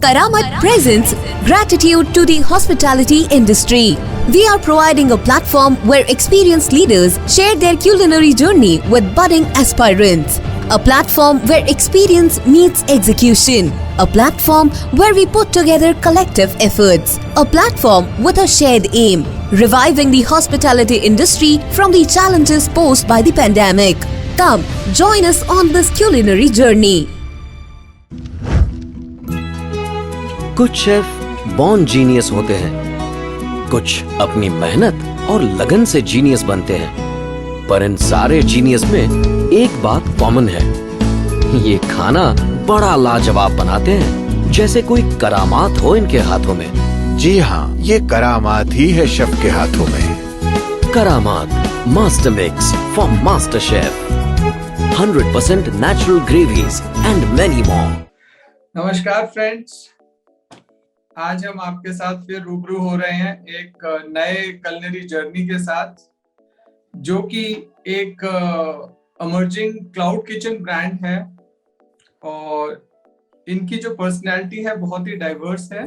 Karamat presents gratitude to the hospitality industry. We are providing a platform where experienced leaders share their culinary journey with budding aspirants. A platform where experience meets execution. A platform where we put together collective efforts. A platform with a shared aim, reviving the hospitality industry from the challenges posed by the pandemic. Come, join us on this culinary journey. कुछ chef born genius होते हैं, कुछ अपनी मेहनत और लगन से genius बनते हैं, पर इन सारे जीनियस में एक बात कॉमन है, ये खाना बड़ा लाजवाब बनाते हैं, जैसे कोई करामात हो इनके हाथों में। जी हाँ, ये करामात ही है शेफ के हाथों में। करामात master mix from master chef, 100% natural gravies and many more. नमस्कार फ्रेंड्स, आज हम आपके साथ फिर रूबरू हो रहे हैं एक नए कलिनरी जर्नी के साथ, जो कि एक इमर्जिंग क्लाउड किचन ब्रांड है और इनकी जो पर्सनैलिटी है बहुत ही डाइवर्स है।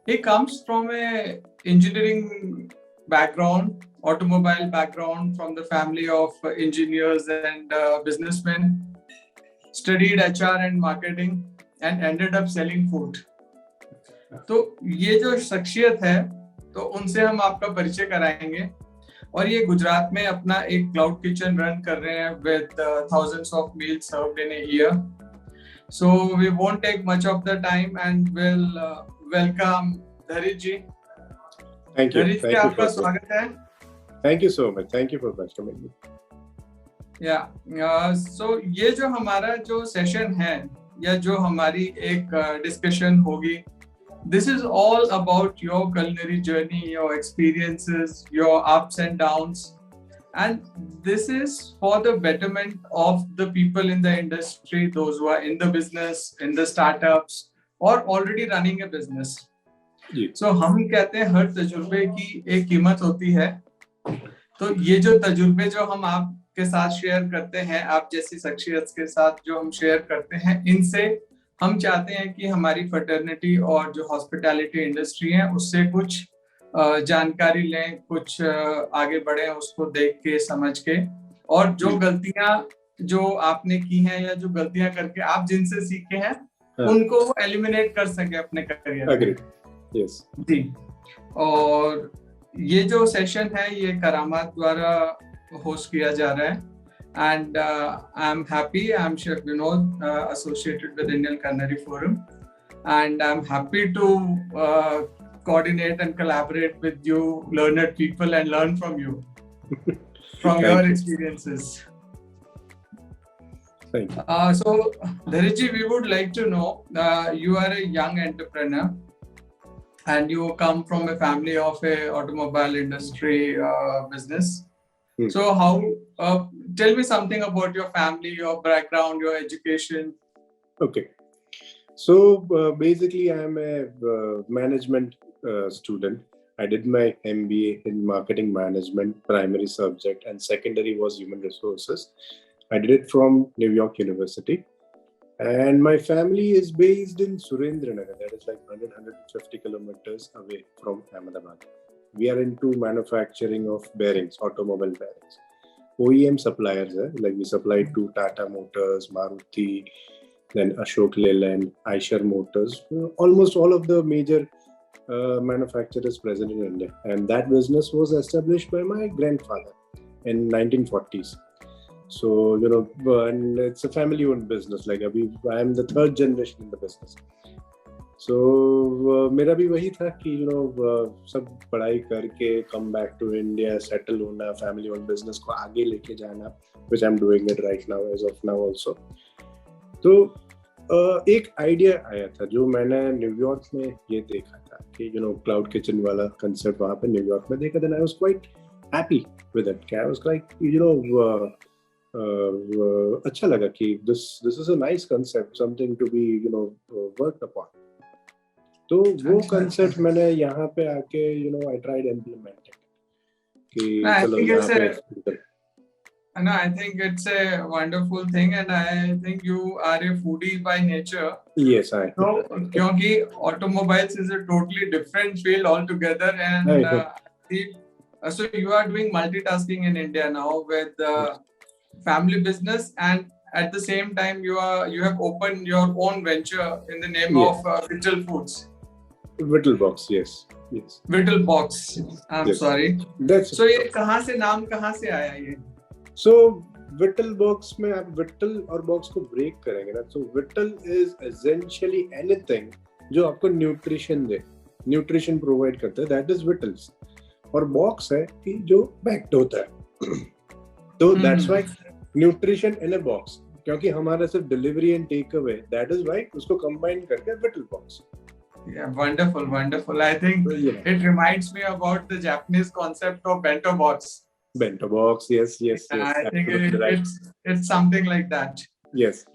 He comes from a engineering background, automobile background, from the family of engineers and businessmen, studied HR and marketing and ended up selling food. तो ये जो शख्सियत है तो उनसे हम आपका परिचय कराएंगे और ये गुजरात में अपना एक क्लाउड किचन रन कर रहे हैं with thousands of meals served in a year. So we won't take much of the time and we'll welcome धरित ji. Thank you. धरित जी, आपका स्वागत है। Thank you so much. Thank you for welcoming me. Yeah. So ये जो हमारा जो session है या जो हमारी एक डिस्कशन होगी, this is all about your culinary journey, your experiences, your ups and downs, and this is for the betterment of the people in the industry, those who are in the business, in the startups, or already running a business. So हम कहते हैं हर तजुर्बे की एक कीमत होती है, तो ये जो तजुर्बे जो हम आपके साथ शेयर करते हैं, आप जैसी शख्सियत के साथ जो हम शेयर करते हैं, इनसे हम चाहते हैं कि हमारी फर्टर्निटी और जो हॉस्पिटैलिटी इंडस्ट्री है उससे कुछ जानकारी लें, कुछ आगे बढ़े उसको देख के समझ के, और जो गलतियां जो आपने की हैं या जो गलतियां करके आप जिनसे सीखे हैं उनको एलिमिनेट कर सके अपने करियर में। Yes. जी, और ये जो सेशन है ये करामात द्वारा होस्ट किया जा रहा है and I'm happy, I'm Chef Vinod, associated with Indian Culinary Forum, and I'm happy to coordinate and collaborate with you learned people and learn from you from your experiences. Thank you. So Dharit ji, we would like to know, you are a young entrepreneur and you come from a family of a automobile industry business. So how, tell me something about your family, your background, your education. Okay. So basically I'm a management student. I did my MBA in marketing management, primary subject, and secondary was human resources. I did it from New York University. And my family is based in Surendranagar. That is like 150 kilometers away from Ahmedabad. We are into manufacturing of bearings, automobile bearings. OEM suppliers, like we supply to Tata Motors, Maruti, then Ashok Leyland, Eicher Motors, almost all of the major manufacturers present in India. And that business was established by my grandfather in 1940s. So, and it's a family-owned business. Like I am the third generation in the business. So मेरा भी वही था कि सब पढ़ाई करके come back to India, settle होना, family own business को आगे लेके जाना, which I'm doing it right now as of now also. तो एक आइडिया आया था जो मैंने न्यूयॉर्क में ये देखा था कि क्लाउड किचन वाला कंसेप्ट वहाँ पे न्यूयॉर्क में देखा, then I was quite happy with it. I was like अच्छा लगा कि this is a nice concept, something to be worked upon. तो वो कंसेप्ट मैंने यहाँ पे आके I tried implementing कि चलो यहाँ पे No, I think it's a wonderful thing, and I think you are a foodie by nature. Yes, I. So, क्योंकि automobiles is a totally different field altogether, and so you are doing multitasking in India now with family business, and at the same time you have opened your own venture in the name Yes. of Vittal Foods. Vittle Box, yes, yes. Vittal Box. I'm Yes. sorry. That's So ये नाम कहाँ से आया ये? So Vittle Box में आप Vittle और Box को ब्रेक करेंगे ना, so Vittle is essentially anything जो आपको न्यूट्रिशन दे, न्यूट्रिशन प्रोवाइड करता है, that is Vittles. और बॉक्स है कि जो पैक्ड होता है, तो that's why nutrition in a box, क्योंकि हमारा सिर्फ delivery and takeaway, that is why उसको कंबाइन करके Vittle Box. Yeah, wonderful, wonderful. I think it reminds me about the Japanese concept of bento box. Bento box, yes. I think it's something like that. Yes.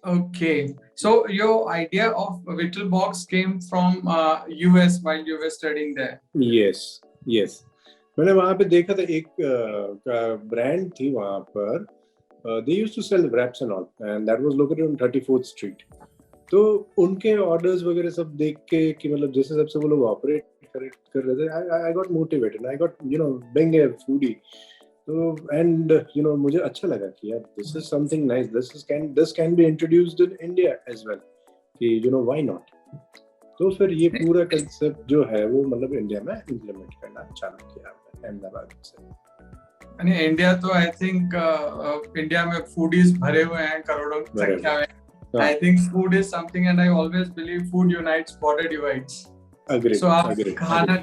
Okay, so your idea of Vittle Box came from US while you were studying there. Yes. मैंने वहाँ पे देखा था एक brand थी वहाँ पर, they used to sell wraps and all, and that was located on 34th Street. तो उनके ऑर्डर्स वगैरह सब देख के कि मतलब जैसे सबसे वो लोग ऑपरेट कर रहे थे, I got motivated, I got being a foodie, तो and मुझे अच्छा लगा कि यार this is something nice, this can be introduced in India as well, कि why not. तो फिर ये पूरा कंसेप्ट जो है वो मतलब इंडिया में इम्प्लीमेंट करना चालू किया अहमदाबाद से. यानी इंडिया तो आई थिंक इंडिया में फूडीज भरे हुए हैं करोड़ों की संख्या में. I think food is something, and I always believe food unites, border divides. Agree. So आप खाना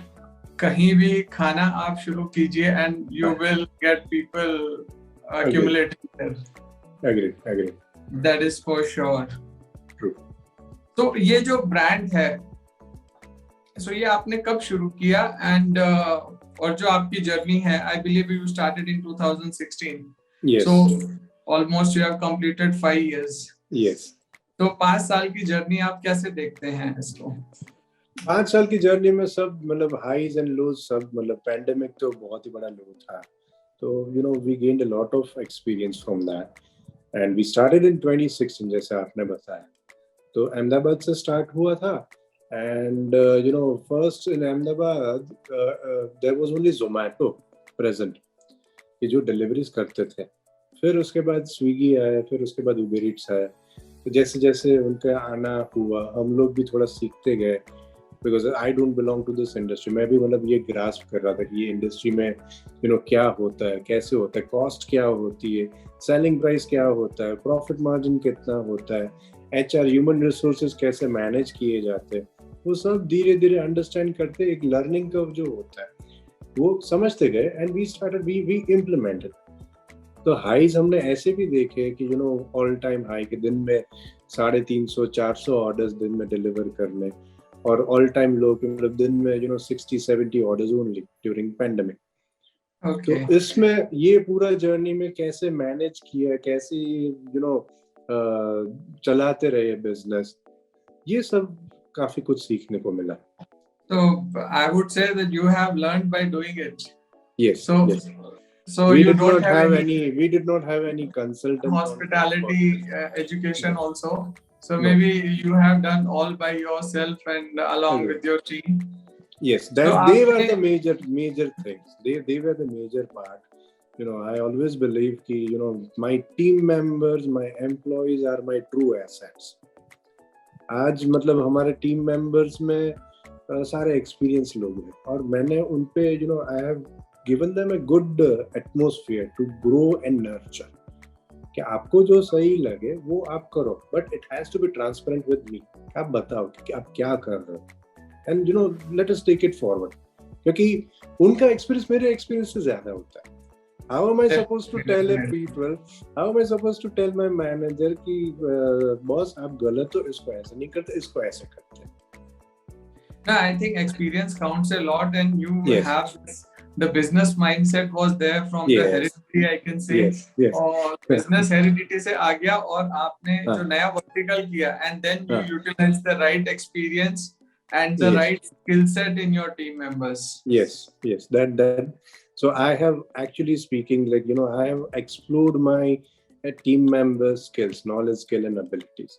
कहीं भी खाना आप शुरू कीजिए and you will get people accumulating there. Agree. That is for sure. True. तो ये जो ब्रांड है, so ये आपने कब शुरू किया and और जो आपकी जर्नी है, I believe you started in 2016. Yes. So almost you have completed 5 years. Yes. तो 5 साल की जर्नी आप कैसे देखते हैं इसको? 5 साल की जर्नी में सब मतलब हाईज एंड लोज सब, मतलब पैंडेमिक तो बहुत ही बड़ा लो था, तो we gained a lot of experience from that, and we started in 2016 जैसे आपने बताया. तो अहमदाबाद से स्टार्ट हुआ था, and first in Ahmedabad there was only Zomato present, कि जो डिलीवरीज करते थे. फिर उसके बाद स्विगी आया, फिर उसके बाद उबर ईट्स आया. तो जैसे जैसे उनका आना हुआ, हम लोग भी थोड़ा सीखते गए, because I don't belong to this industry. मैं भी मतलब ये ग्रास्प कर रहा था कि ये इंडस्ट्री में क्या होता है, कैसे होता है, कॉस्ट क्या होती है, सेलिंग प्राइस क्या होता है, प्रॉफिट मार्जिन कितना होता है, HR ह्यूमन रिसोर्सेज कैसे मैनेज किए जाते हैं, वो सब धीरे धीरे अंडरस्टैंड करते एक लर्निंग कर्व जो होता है वो समझते गए, एंड वी इम्प्लीमेंटेड. तो हाईज हमने ऐसे भी देखे कि ऑल टाइम हाई के दिन में 350-400 ऑर्डर्स दिन में डिलीवर करने, और ऑल टाइम लो के मतलब दिन में 60-70 ऑर्डर्स ओनली ड्यूरिंग पैंडेमिक. तो इसमें ये पूरा जर्नी में कैसे मैनेज किया, कैसे चलाते रहे बिजनेस, ये सब काफी कुछ सीखने को मिला. So I would say that you have learned by doing it. Yes. So we you did don't not have any. We did not have any consultant. Hospitality education also. So No. maybe you have done all by yourself and along Okay. with your team. Yes, So they were आपने- the major things. They were the major part. I always believe कि my team members, my employees are my true assets. आज मतलब हमारे team members में सारे experience लोग हैं, और मैंने उन पे I have given them a good atmosphere to grow and nurture, कि आपको जो सही लगे वो आप करो, but it has to be transparent with me. आप बताओ कि आप क्या कर रहे हो, and let us take it forward, क्योंकि उनका एक्सपीरियंस मेरे एक्सपीरियंस से ज्यादा होता है. How am I supposed to tell people? How am I supposed to tell my manager कि बॉस आप गलत हो, इसको ऐसे नहीं करते, इसको ऐसे करते? No, I think experience counts a lot, and you Yes. have the business mindset was there from the Yes. heredity, I can say. Yes. और business heredity से आ गया, और आपने हाँ. जो नया vertical किया, and then you हाँ. utilize the right experience and the Yes. right skill set in your team members. Yes. So I have actually speaking, like, I have explored my team members skills, knowledge, skill and abilities.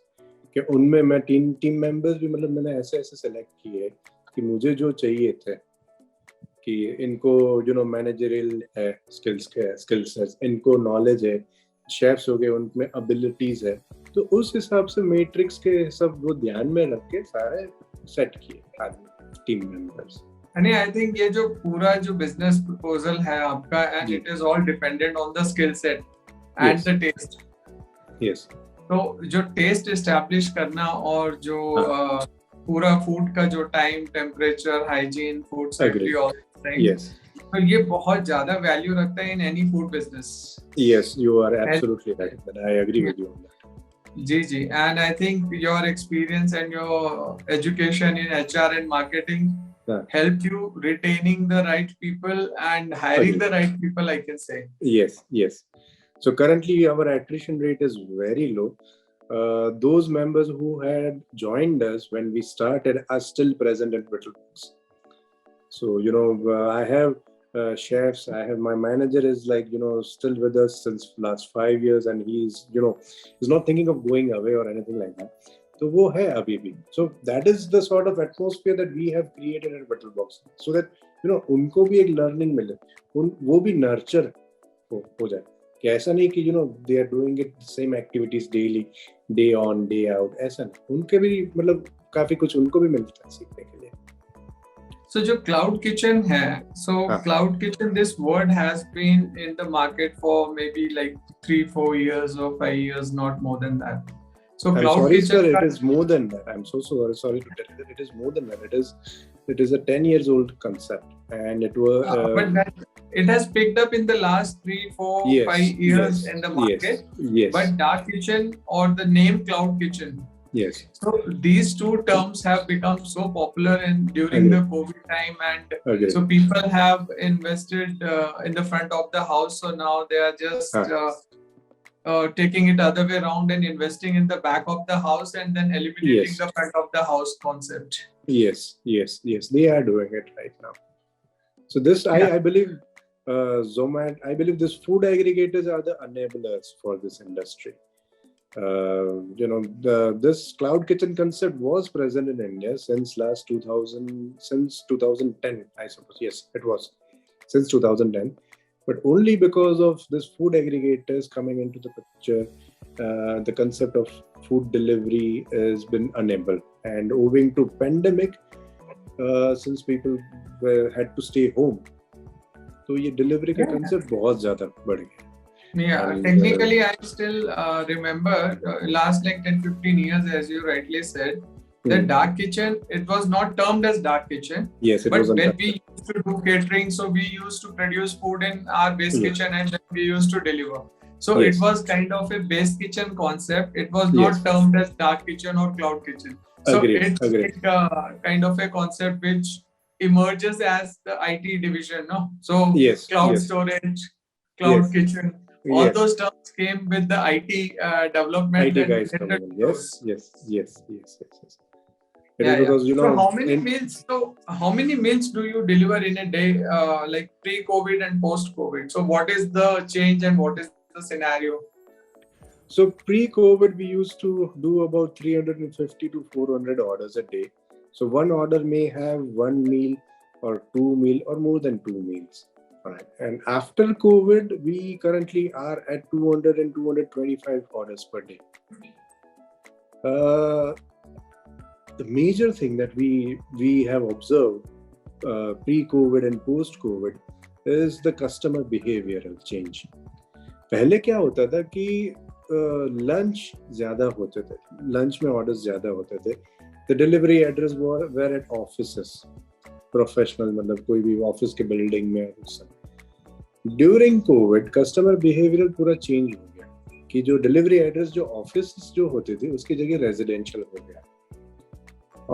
कि उनमें मैं team members भी मतलब मैंने ऐसे ऐसे select किए कि मुझे जो चाहिए थे कि इनको मैनेजरियल है स्किल्स है, इनको नॉलेज है, शेफ्स हो गए उनमें एबिलिटीज है, तो उस हिसाब से मैट्रिक्स के सब वो ध्यान में रख के सारे सेट किए टीम मेंबर्स। आई थिंक ये जो पूरा जो बिजनेस प्रपोजल है आपका, and it is all dependent on the skill set and the taste. Yes. तो जो टेस्ट एस्टैब्लिश करना और जो पूरा फूड का जो time, temperature, hygiene, food safety और यस, तो ये बहुत ज्यादा वैल्यू रखता है in any food business. Yes, you are absolutely right, I agree with you on that. जी जी, and I think your experience and your education in HR and marketing help you retaining the right people and hiring the right people, I can say. Yes. So currently our attrition rate is very low. Those members who had joined us when we started are still present at Whittlebooks. So I have chefs, I have my manager is like still with us since last 5 years, and he's not thinking of going away or anything like that. तो वो है अभी भी. So that is the sort of atmosphere that we have created at Whittlebooks, so that उनको भी एक learning मिले, वो भी nurture हो जाए, कि ऐसा नहीं कि they are doing it the same activities daily, day on day out, ऐसा नहीं, उनके भी मतलब काफी कुछ उनको भी मिलता है सीखने के लिए. So जो Cloud Kitchen है, Cloud Kitchen, this word has been in the market for maybe like 3-4 years or 5 years, not more than that. So I'm Cloud sorry, Kitchen, sir, it is more than that. I'm so sorry to tell you that it is more than that. It is a 10 years old concept, and it was. But it has picked up in the last 3, 4, 5 years in the market. Yes. But Dark Kitchen or the name Cloud Kitchen. Yes. So these two terms have become so popular during the COVID time, and so people have invested in the front of the house. So now they are just. Taking it other way around and investing in the back of the house, and then eliminating the front of the house concept. Yes, they are doing it right now. So this, I believe, Zomato, I believe this food aggregators are the enablers for this industry. This Cloud Kitchen concept was present in India since 2010, I suppose. Yes, it was since 2010. But only because of this food aggregators coming into the picture, the concept of food delivery has been enabled. And owing to pandemic, since people had to stay home, so ये delivery का concept बहुत ज़्यादा बढ़ गया. Yeah, and technically I still remember last like 10-15 years, as you rightly said, the Dark Kitchen, it was not termed as Dark Kitchen. Yes, it was. But when we used to do catering, so we used to produce food in our base kitchen, and then we used to deliver. So it was kind of a base kitchen concept. It was not termed as Dark Kitchen or Cloud Kitchen. So it's like kind of a concept which emerges as the IT division, no? So cloud storage, Cloud Kitchen, all those terms came with the IT development. IT guys coming in. Yes. Because, so how many meals do you deliver in a day, like pre-COVID and post-COVID? So what is the change and what is the scenario? So pre-COVID, we used to do about 350 to 400 orders a day. So one order may have one meal or two meal or more than two meals. Right. And after COVID, we currently are at 200 and 225 orders per day. The major thing that we have observed pre-COVID and post-COVID is the customer behavioral change. पहले क्या होता था कि lunch ज़्यादा होते थे, lunch में orders ज़्यादा होते थे. The delivery address were at offices, professional, मतलब कोई भी ऑफिस के बिल्डिंग में. During COVID, customer behavioral पूरा चेंज हो गया कि जो डिलीवरी एड्रेस जो ऑफिस जो होते थे उसकी जगह रेजिडेंशियल हो गया.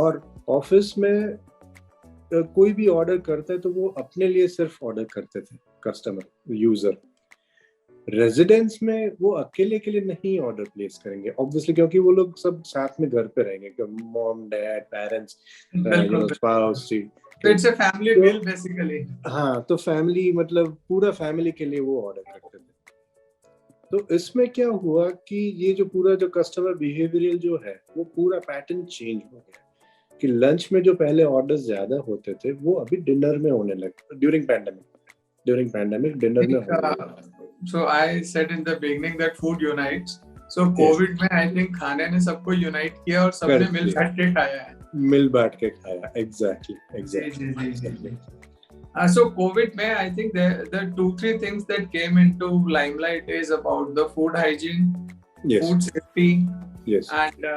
और ऑफिस में कोई भी ऑर्डर करता है तो वो अपने लिए सिर्फ ऑर्डर करते थे, कस्टमर यूजर. रेजिडेंस में वो अकेले के लिए नहीं ऑर्डर प्लेस करेंगे, ऑब्वियसली, क्योंकि वो लोग सब साथ में घर पे रहेंगे, mom, dad, parents, spouse, So it's a family meal basically. हाँ, तो फैमिली मतलब पूरा फैमिली के लिए वो ऑर्डर करते थे। तो इसमें क्या हुआ कि ये जो पूरा जो कस्टमर बिहेवियरल जो है वो पूरा पैटर्न चेंज हो गया कि लंच में जो पहले ऑर्डर्स ज्यादा होते थे वो अभी डिनर में होने लगे ड्यूरिंग पैंडेमिक डिनर में होने लगे। So I said in the beginning that food unites. So COVID में I think खाने ने सबको unite किया और सबने मिल बैठ के खाया है। मिल बैठ के खाया, exactly. जी। So COVID में I think the 2-3 things that came into limelight is about the food hygiene, food safety, and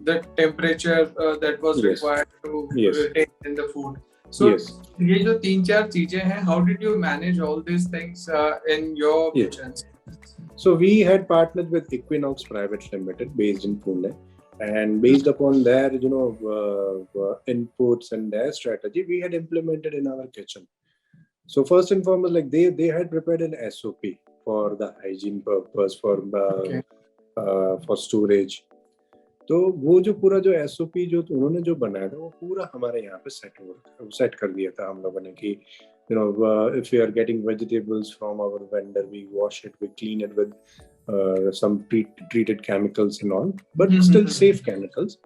the temperature that was required to retain in the food. So ये जो 3-4 चीजें हैं, how did you manage all these things in your kitchens? So we had partnered with Equinox Private Limited based in Pune, and based upon their inputs and their strategy, we had implemented in our kitchen. So first and foremost, like they had prepared an SOP for the hygiene purpose for storage. तो वो जो पूरा जो SOP जो उन्होंने जो बनाया था वो पूरा हमारे यहाँ पे सेट कर दिया था हम लोगों ने कि if we are getting vegetables from our vendor, we wash it, we clean it with some treated chemicals and all, but still safe chemicals.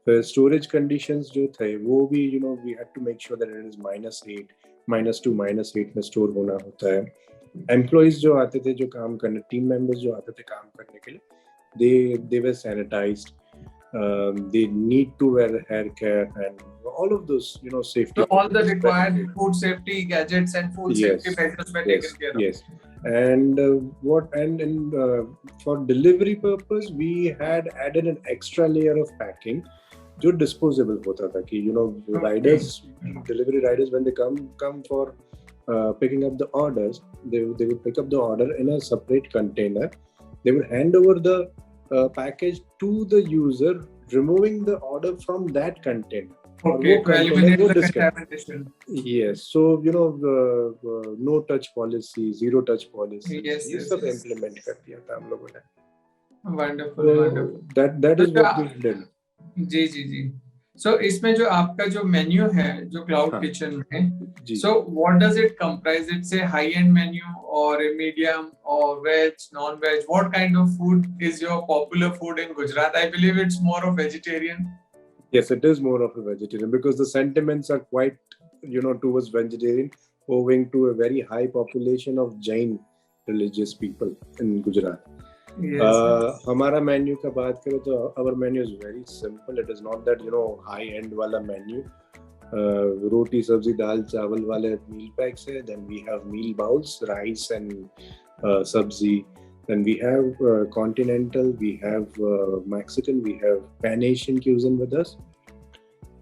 The storage conditions जो थे वो भी we had to make sure that it is -8, -2, -8 में store होना होता है. Employees जो आते थे जो काम करने, team members जो आते थे काम करने के लिए, they were sanitized. They need to wear hair care and all of those safety. So all the required food safety gadgets and food safety measures were taken care of. Yes. And for delivery purpose we had added an extra layer of packing जो disposable होता था कि delivery riders when they come for picking up the orders, they would pick up the order in a separate container. They would hand over the package to the user, removing the order from that container. Okay, to eliminate the contamination. Yes, so no touch policy, zero touch policy. Yes, ये सब implement कर दिया था हम लोगों ने. Wonderful. That is what we did. Ji. So इसमें जो आपका जो मेन्यू है जो क्लाउड किचन में, so what does it comprise? It's a high-end menu or a medium or veg, non-veg? What kind of food is your popular food in Gujarat? I believe it's more of vegetarian. Yes, it is more of a vegetarian because the sentiments are quite towards vegetarian owing to a very high population of Jain religious people in Gujarat. हमारा menu का बात करें तो our menu is very simple. It is not that high end वाला menu. रोटी सब्जी दाल चावल वाले meal packs है. Then we have meal bowls, rice and sabzi. Then we have continental, we have Mexican, we have Pan-Asian cuisine with us.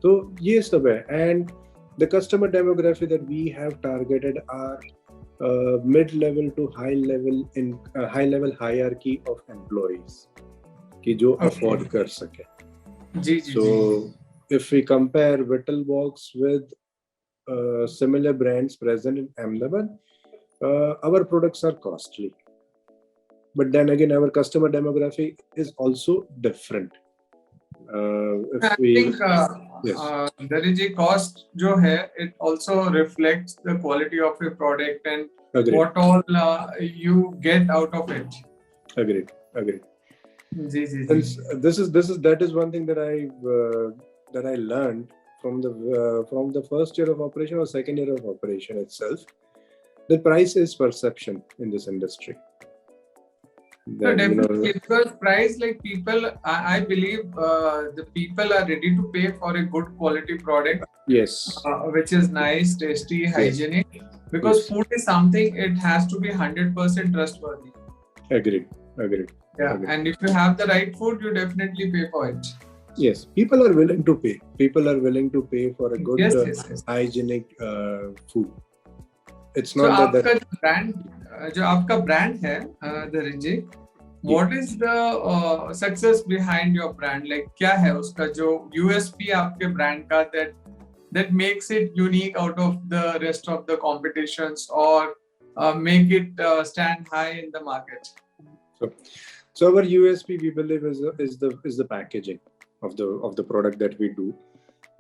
तो ये सब है. And the customer demography that we have targeted are mid-level to high-level hierarchy of employees कि जो afford कर सके. So if we compare Vitalbox with similar brands present in Ahmedabad, our products are costly. But then again, our customer demography is also different. I think the cost जो है, it also reflects the quality of your product and what all you get out of it. Agreed. That is one thing that I learned from the first year of operation or second year of operation itself. The price is perception in this industry. No, definitely, because price, like people, I believe the people are ready to pay for a good quality product. Yes. Which is nice, tasty, hygienic. Because food is something, it has to be 100% trustworthy. Agreed. Yeah, and if you have the right food, you definitely pay for it. Yes, people are willing to pay. People are willing to pay for a good hygienic food. It's not जो आपका brand है, Dharanjay, what is the success behind your brand? Like क्या है उसका जो USP आपके brand का that makes it unique out of the rest of the competitions or make it stand high in the market? So our USP we believe is the packaging of the product that we do.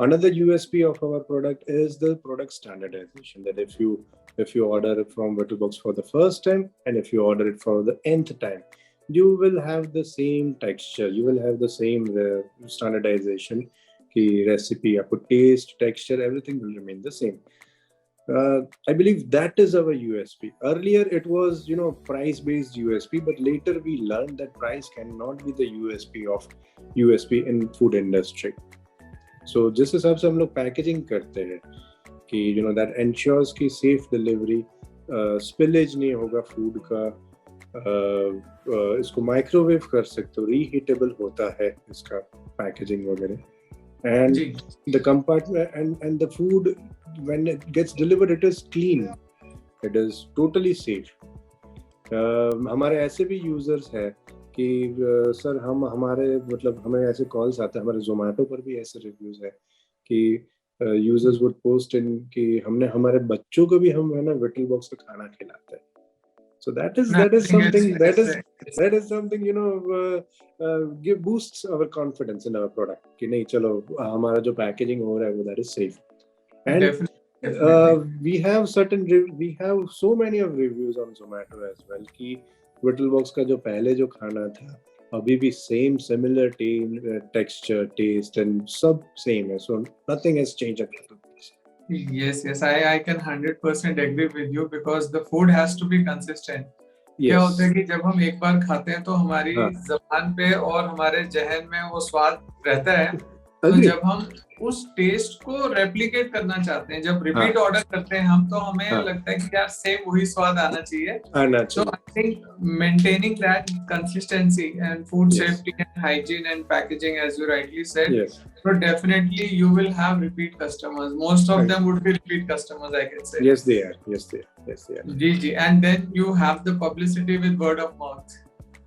Another USP of our product is the product standardization. That if you order it from VitalBox for the first time and if you order it for the nth time, you will have the same texture. You will have the same standardization. Ki recipe, आपको taste, texture, everything will remain the same. I believe that is our USP. Earlier, it was price-based USP, but later we learned that price cannot be the USP in food industry. So जिस हिसाब से हम लोग packaging करते हैं कि that ensures कि safe delivery, spillage नहीं होगा फूड का, इसको माइक्रोवेव कर सकते हो, रीहीटेबल होता है इसका पैकेजिंग वगैरह, and the compartment and the food when it gets delivered, it is clean, it is totally safe. हमारे ऐसे भी यूजर्स हैं कि सर हमारे मतलब हमें ऐसे कॉल्स आते हैं, हमारे जोमेटो पर भी ऐसे रिव्यूज है कि यूजर्स वुड पोस्ट इन कि हमने हमारे बच्चों को भी हम है ना VitalBox का खाना खिलाते हैं. So that is something give boosts our confidence in our product कि नहीं चलो हमारा जो पैकेजिंग हो रहा है वो that is safe. And we have so many of reviews on Zomato as well कि VitalBox का जो पहले जो खाना था अभी भी same similar texture, taste and सब same है, so nothing has changed at all. Yes, I can 100% agree with you because the food has to be consistent. Yes. क्या होता है कि जब हम एक बार खाते हैं तो हमारी ज़बान पे और हमारे जहन में वो स्वाद रहता है, तो जब हम उस टेस्ट को रेप्लिकेट करना चाहते हैं, जब रिपीट ऑर्डर करते हैं हम, तो हमें लगता है कि यार सेम वही स्वाद आना चाहिए. So I think maintaining that consistency and food safety and hygiene and packaging, as you rightly said, so definitely you will have repeat customers. Most of them would be repeat customers, I can say. Yes, they are. Ji. And then you have the publicity with word of mouth.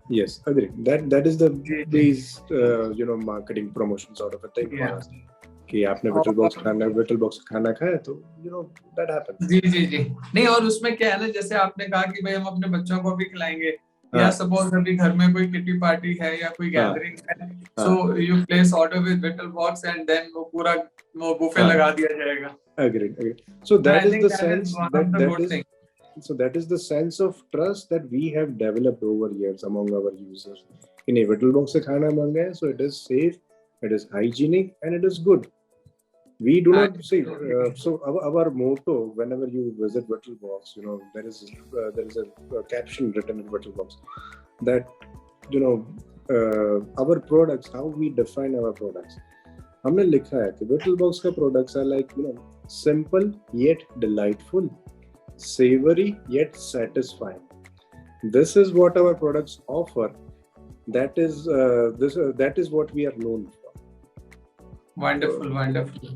Yes, agree. That is the base, marketing promotion sort of a thing for us. कि आपने VitalBox खाना खाया तो that happens. जी. नहीं, और उसमें क्या है ना, जैसे आपने कहा कि भाई हम अपने बच्चों को भी खिलाएंगे, या सपोज अभी घर में कोई किटी पार्टी है या कोई गैदरिंग है, so you place order with VitalBox and then वो पूरा वो बुफे लगा दिया जाएगा. Agree. So that is the sense that is the sense of trust that we have developed over years among our users. कि नहीं VitalBox से खाना मंगाए, so it is safe, it is hygienic and it is good. We do not see. So our motto whenever you visit VitalBox, there is a caption written in VitalBox that our products, how we define our products. हमने लिखा है कि VitalBox का products are like simple yet delightful, savory yet satisfying. This is what our products offer. That is what we are known for. Wonderful.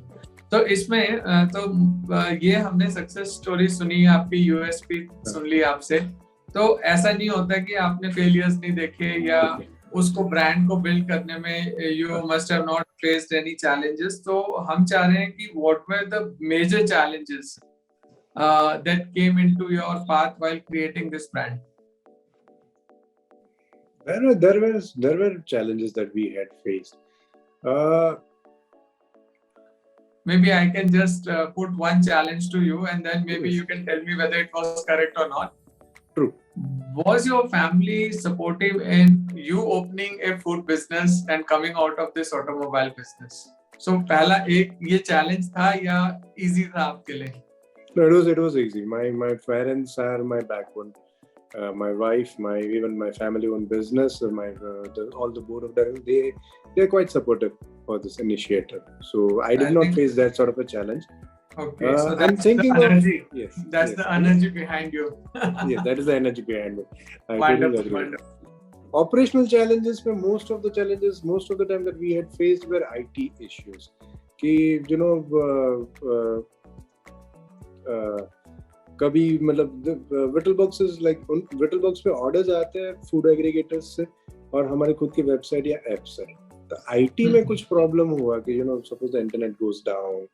तो इसमें तो ये हमने सक्सेस स्टोरी सुनी, आपकी यूएसपी सुन ली आपसे, तो ऐसा नहीं होता कि आपने फेलियर्स नहीं देखे या उसको ब्रांड को बिल्ड करने में you must have not faced any challenges. तो हम चाह रहे हैं कि what were the major challenges that came into your path while creating this brand? There were challenges that we had faced. Maybe I can just put one challenge to you and then maybe you can tell me whether it was correct or not. True. Was your family supportive in you opening a food business and coming out of this automobile business? So पहला एक ये challenge था या easy था आपके लिए? No, it was easy. My parents are my backbone. My wife, even my family-owned business, all the board of directors, they're quite supportive for this initiative. So I did not face that sort of a challenge. Okay, so that's I'm thinking the energy. That's the energy behind you. Yes, that is the energy behind it. Wonderful. Operational challenges, most of the time that we had faced were IT issues. कभी मतलब VitalBox पे orders आते हैं food aggregators से और हमारे खुद की वेबसाइट या ऐप से, तो आईटी में कुछ प्रॉब्लम हुआ कि suppose the internet goes down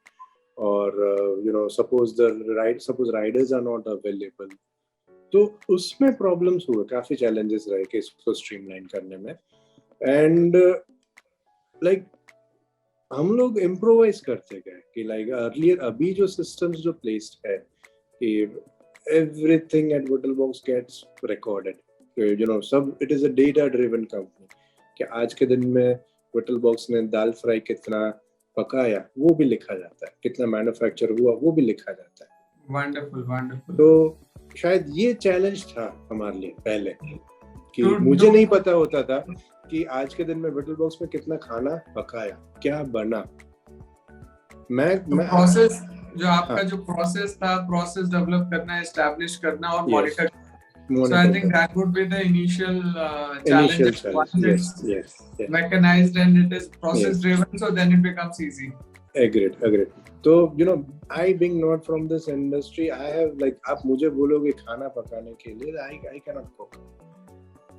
और suppose riders are not available, तो उसमें प्रॉब्लम्स हुए, काफी चैलेंजेस रहे कि इसको स्ट्रीमलाइन करने में. एंड हम लोग इम्प्रोवाइज करते गए कि लाइक अर्लियर, अभी जो सिस्टम्स जो प्लेस्ड है कि everything at hotel box gets recorded, सब it is a data driven company, कि आज के दिन में होटल बॉक्स ने दाल फ्राई कितना पकाया वो भी लिखा जाता है, कितना मैन्युफैक्चर हुआ वो भी लिखा जाता है। Wonderful wonderful. तो शायद ये चैलेंज था हमारे लिए पहले, कि तो मुझे नहीं पता होता था कि आज के दिन में होटल बॉक्स में कितना खाना पकाया, क्या बना। मैं प्रोसेस जो आपका हाँ, जो प्रोसेस था, प्रोसेस डेवलप करना, एस्टैब्लिश करना और yes, monitor. So I think that would be the initial challenge. initial And challenge, once yes, it's yes, yes, mechanized and it is process yes, driven, so then it becomes easy. agreed. तो I being not from this industry, I have like, आप मुझे बोलोगे खाना पकाने के लिए, I cannot cook.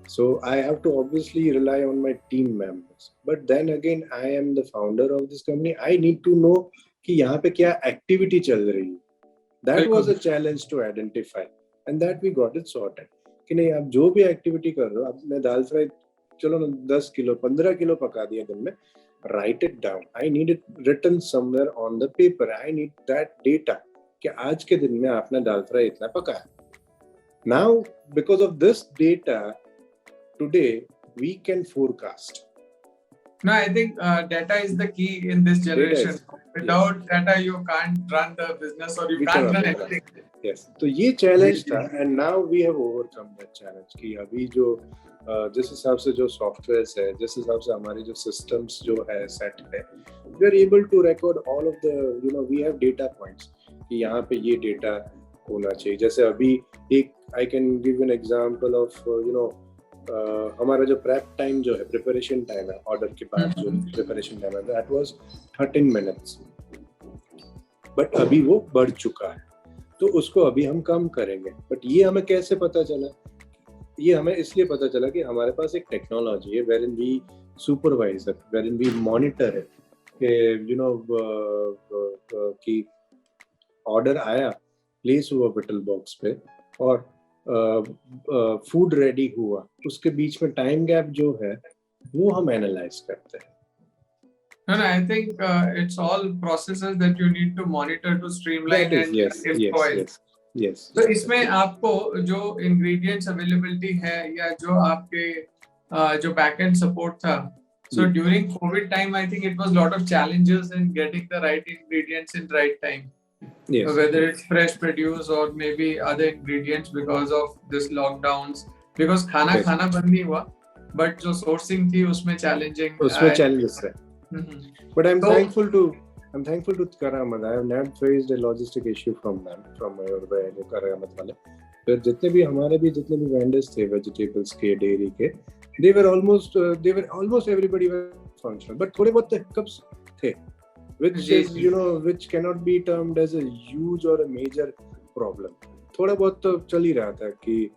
So I have to obviously rely on my team members. But then again, I am the founder of this company. I need to know कि यहाँ पे क्या activity चल रही है. That was a challenge to identify, and that we got it sorted. कि नहीं, आप जो भी एक्टिविटी कर रहे हो, अब मैं दाल फ्राई चलो ना 10 किलो 15 किलो पका दिया दिन में, write it down. I need it written somewhere on the paper. I need that data कि आज के दिन में आपने दाल फ्राई इतना पकाया. Now, because of this data, today we can forecast. No, I think data is the key in this generation. Without data, you can't run the business or you can't run anything. Yes. तो ये challenge था, and now we have overcome that challenge कि अभी जो जिस हिसाब से जो सॉफ्टवेयर्स है, जिस हिसाब से हमारी जो सिस्टम्स जो है सेट है, we are able to record all of the, we have data points कि यहाँ पे ये डेटा होना चाहिए. जैसे अभी एक I can give an example of हमारा जो प्रेप टाइम जो है, प्रिपरेशन टाइम है, ऑर्डर के बाद जो प्रिपरेशन टाइम है, दैट वाज 13 मिनट्स, बट अभी वो बढ़ चुका है, तो उसको अभी हम कम करेंगे. बट ये हमें कैसे पता चला? ये हमें इसलिए पता चला कि हमारे पास एक टेक्नोलॉजी है wherein we supervisor, wherein we monitor है कि ऑर्डर आया, प्लेस हुआ होटल बॉक्स पे, और फूड रेडी हुआ, उसके बीच में टाइम गैप जो है वो हम एनालाइज करते हैं. No, I think it's all processes that you need to monitor to streamline and improvise. Yes. तो इसमें आपको जो ingredients availability है या जो आपके जो backend support था, so during COVID time, I think it was lot of challenges in getting the right ingredients in right time. Yes. Whether it's fresh produce or maybe other ingredients because of this lockdowns, because खाना बंद नहीं हुआ, but जो sourcing थी उसमें challenges है. But I'm thankful to Karamat. I have not faced a logistic issue from them, from Karamat वाले. फिर जितने भी vendors थे vegetables के, dairy के, they were almost everybody were functional, but थोड़े बहुत hiccups थे, which is which cannot be termed as a huge or a major problem. थोड़ा बहुत तो चल ही रहा था कि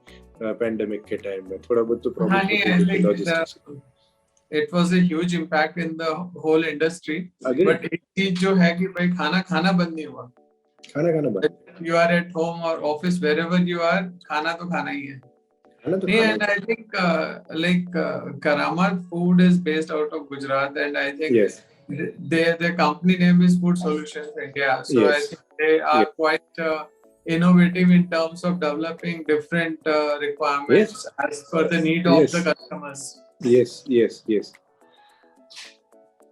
pandemic के time में थोड़ा बहुत तो problem logistics. It was a huge impact in the whole industry. But एक चीज जो है कि भाई खाना बंद नहीं हुआ. खाना बंद. You are at home or office, wherever you are, खाना तो खाना ही है. And I think Karamat Food is based out of Gujarat, and I think their company name is Food Solutions India. So I think they are quite innovative in terms of developing different requirements as per the need of the customers. Yes.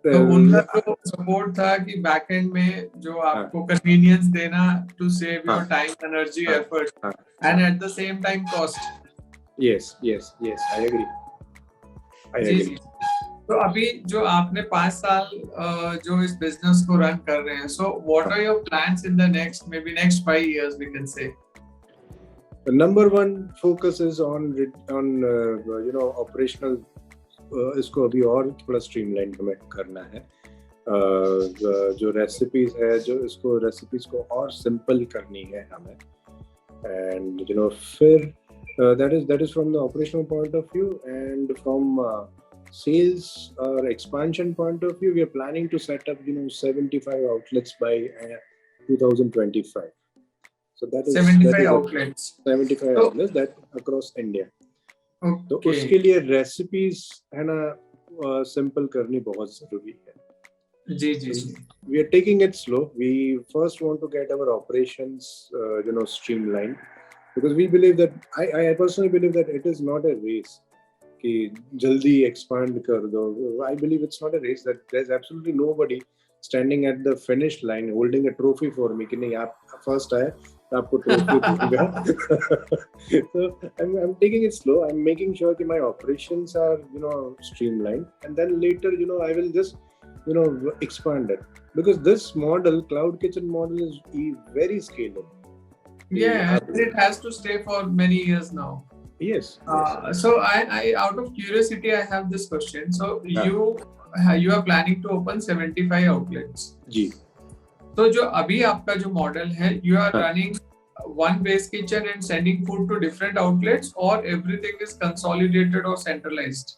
तो उनका जो support था कि backend में जो आपको convenience देना to save your time, energy, effort, and at the same time cost. Yes, I agree. तो अभी जो आपने 5 साल जो इस बिजनेस को रन कर रहे हैं, so what are your plans in the next 5 years, we can say? The number one focus is on operational. इसको अभी और थोड़ा स्ट्रीमलाइन हमें करना है. जो रेसिपीज है, जो इसको रेसिपीज को और सिंपल करनी है हमें, एंड फिर that is from the operational point of view, and from sales or expansion point of view, we are planning to set up 75 outlets by 2025. So that is 75 outlets. 75 outlets that across India. तो उसके लिए recipes है ना simple करनी बहुत जरूरी है. जी जी जी. We are taking it slow. We first want to get our operations, streamlined, because we believe that I personally believe that it is not a race. कि जल्दी expand कर दो. I believe it's not a race. That there's absolutely nobody standing at the finish line holding a trophy for me कि नहीं आप first आए तो आपको trophy दूंगा. So I'm taking it slow. I'm making sure that my operations are streamlined, and then later I will just expand it, because this model, cloud kitchen model, is very scalable. Yeah, and it has to stay for many years now. Yes. So I out of curiosity, I have this question. So you are planning to open 75 outlets. जी. तो जो अभी आपका जो model है, you are running one base kitchen and sending food to different outlets, or everything is consolidated or centralized?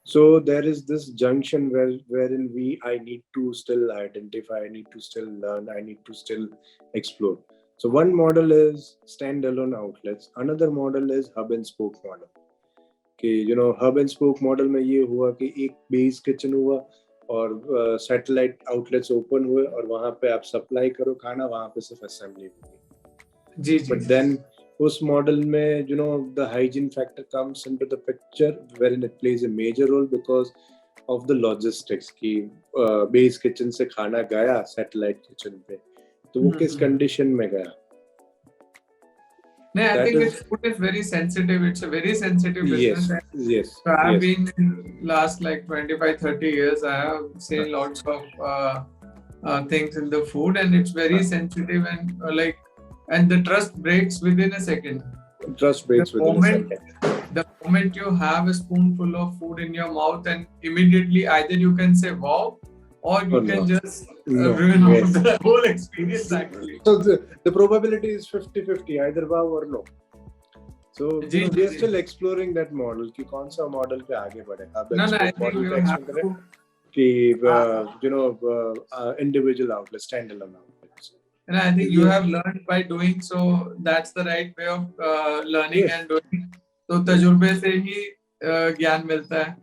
So there is this junction wherein I need to still identify, I need to still learn, I need to still explore. So one model is standalone outlets, another model is hub and spoke model. कि hub and spoke model में ये हुआ कि एक base kitchen हुआ और satellite outlets open हुए और वहाँ पे आप सप्लाई करो खाना, वहाँ पे सिर्फ असेंबली होगी. जी जी. But then उस मॉडल में the hygiene factor comes into the picture, wherein it plays a major role because of the logistics कि बेस किचन से खाना गया सैटेलाइट किचन पे, तो वो किस कंडीशन में गया. No, I think food is very sensitive. It's a very sensitive business. Yes. So I've been in last like 25-30 years. I have seen lots of things in the food, and it's very sensitive, and and the trust breaks within a second. Trust breaks within a second. The moment you have a spoonful of food in your mouth, and immediately either you can say wow, or you can just ruin the whole experience actually. So the probability is 50-50, either wow or no. So we are still exploring that model कि कौन सा model पे आगे बढ़े. No, I think you have to. कि individual outlets, standalone outlets. And I think you have learned by doing, so that's the right way of learning and doing. तो तजुर्बे से ही ज्ञान मिलता है.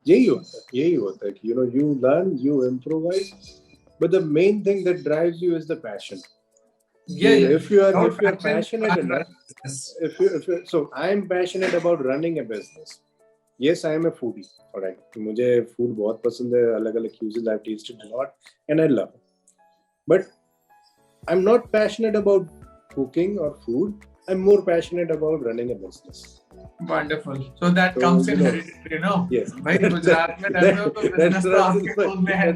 यही होता है कि you learn, you improvise, but the main thing that drives you is the passion. If you are passionate enough, so I am passionate about running a business. Yes, I am a foodie. Alright, मुझे food बहुत पसंद है, अलग-अलग cuisines I've tasted a lot and I love it. But I'm not passionate about cooking or food. I'm more passionate about running a business. Wonderful. So that comes in hereditary, no? Yes. भाई गुजरात में रहते हो तो business तो आपके खून में है.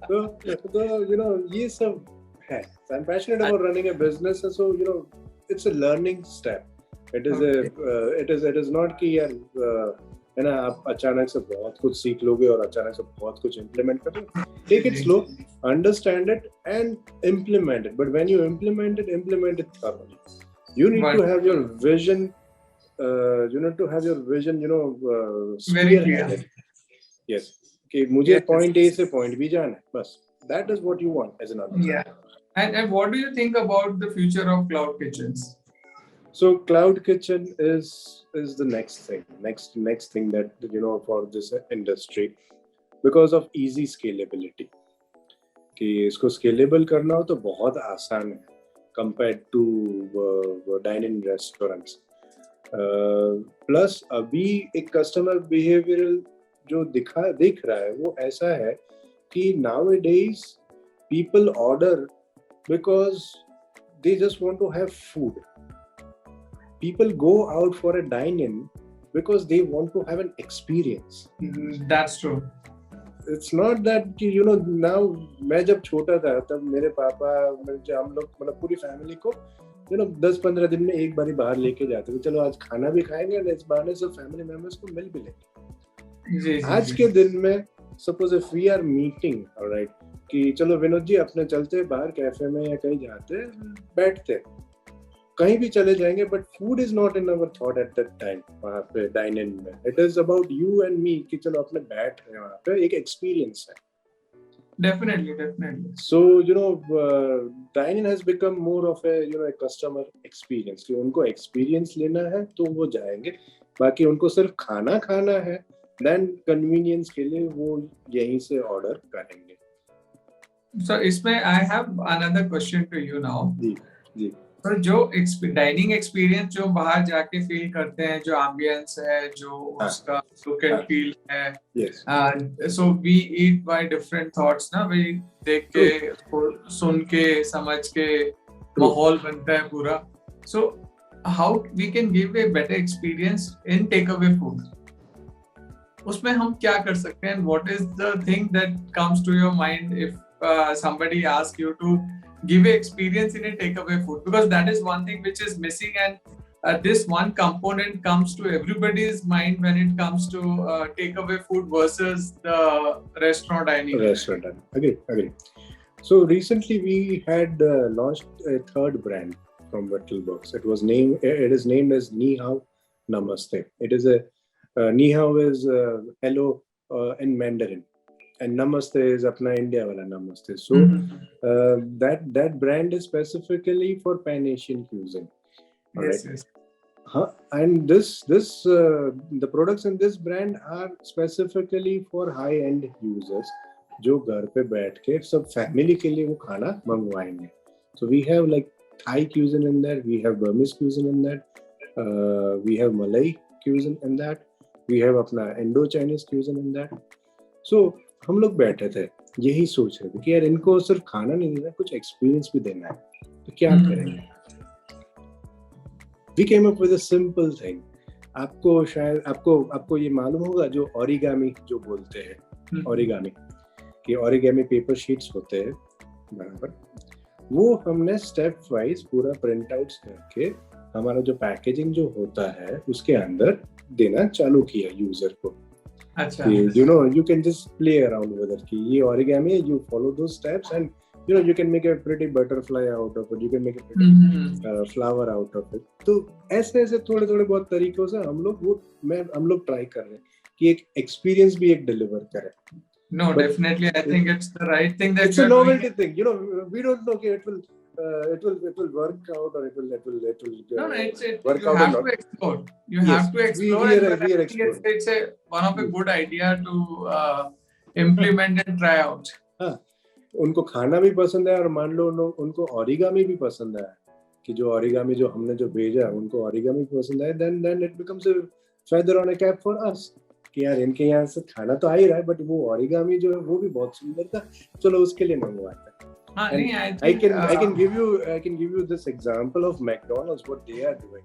So ये सब है. So I'm passionate about running a business, and so it's a learning step. It is not कि यार है ना आप अचानक से बहुत कुछ सीख लोगे और अचानक से बहुत कुछ implement कर लोगे. Take it slow, understand it, and implement it. But when you implement it thoroughly. You need to have your vision. You need to have your vision. Very clear. Yes. कि मुझे point A से point B जाना है. बस. That is what you want as an entrepreneur. Yeah. And what do you think about the future of cloud kitchens? So cloud kitchen is the next thing. Next thing that for this industry, because of easy scalability. कि इसको scalable करना हो तो बहुत आसान है. Compared to dine-in restaurants. Plus अभी एक customer behavioral जो दिख रहा है वो ऐसा है कि nowadays people order because they just want to have food. People go out for a dine-in because they want to have an experience. That's true. It's not that now मैं जब छोटा था तब मेरे पापा हम लोग मतलब पूरी फैमिली को 10-15 दिन में एक बारी बाहर लेके जाते थे. चलो आज खाना भी खाएंगे और इस बहाने से फैमिली मेंबर्स को मिल भी लेंगे. आज के दिन में suppose if we are meeting alright कि चलो विनोद जी अपने चलते बाहर कैफे में या कहीं जाते बैठते कहीं भी चले जाएंगे, but food is not in our thought at that time. वहाँ पे डाइन इन में it is about you and me कि चलो अपने बैठ रहे हैं वहाँ पे, एक एक्सपीरियंस है. Definitely. So dine-in has become more of a customer experience. कि उनको experience लेना है तो वो जाएंगे, बाकी उनको सिर्फ खाना है देन कन्वीनियंस के लिए वो यहीं से ऑर्डर करेंगे. So इसमें I have another question to you now. जी जी. तो जो डाइनिंग एक्सपीरियंस जो बाहर जाके फील करते हैं, जो एम्बियंस है, जो उसका लुक एंड फील है, Yes. So we eat by different thoughts ना, वी देख के, सुन के, समझ के माहौल बनता है पूरा. So how we can give a better experience in takeaway food? उसमें हम क्या कर सकते हैं? What is the thing that comes to your mind if somebody asks you to give a experience in a takeaway food, because that is one thing which is missing, and this one component comes to everybody's mind when it comes to takeaway food versus the restaurant dining. Agree. So recently we had launched a third brand from Vettelbox. It is named as Ni Hao Namaste. It is Ni Hao is hello in Mandarin. And Namaste is apna India wala Namaste. So that brand is specifically for Pan Asian cuisine. Yes, yes. And the products in this brand are specifically for high-end users जो घर पे बैठ के सब family के लिए वो खाना मंगवाएंगे. So we have like Thai cuisine in that, we have Burmese cuisine in that, we have Malay cuisine in that, we have अपना Indo-Chinese cuisine in that. So हम लोग बैठे थे यही सोच रहे थे कि यार इनको सिर्फ खाना नहीं देना, कुछ एक्सपीरियंस भी देना है, तो क्या करेंगे. We came up with a simple thing. आपको शायद आपको ये मालूम होगा जो ओरिगामी जो बोलते हैं, ओरिगामी कि ओरिगामी पेपर शीट्स होते हैं बराबर, वो हमने स्टेप वाइज पूरा प्रिंट आउट करके हमारा जो पैकेजिंग जो होता है उसके अंदर देना चालू किया यूजर को. अच्छा. You know, you can just play around with it. कि ये origami है, you follow those steps and you know you can make a pretty butterfly out of it. You can make a pretty flower out of it. तो ऐसे थोड़े बहुत तरीकों से हम लोग ट्राई कर रहे हैं कि एक एक्सपीरियंस भी एक डिलीवर करें. No, but definitely I think it's the right thing that it's a novelty thing. You know, we don't know कि it will work out or it will no, it's work you out have or not. to explore. You Yes, have to explore. we are I think it's one of a good idea to implement and try out. हाँ, उनको खाना भी पसंद है और मान लो उनको origami भी पसंद है कि जो ओरिगामी जो हमने जो भेजा उनको ओरिगामी पसंद है, then it becomes a feather on a cap for us कि यार इनके यहाँ से खाना तो आ ही रहा है बट वो ओरिगामी जो है वो भी बहुत सुंदर था, चलो उसके लिए मंगवाते हैं. I can give you this example of McDonald's, what they are doing.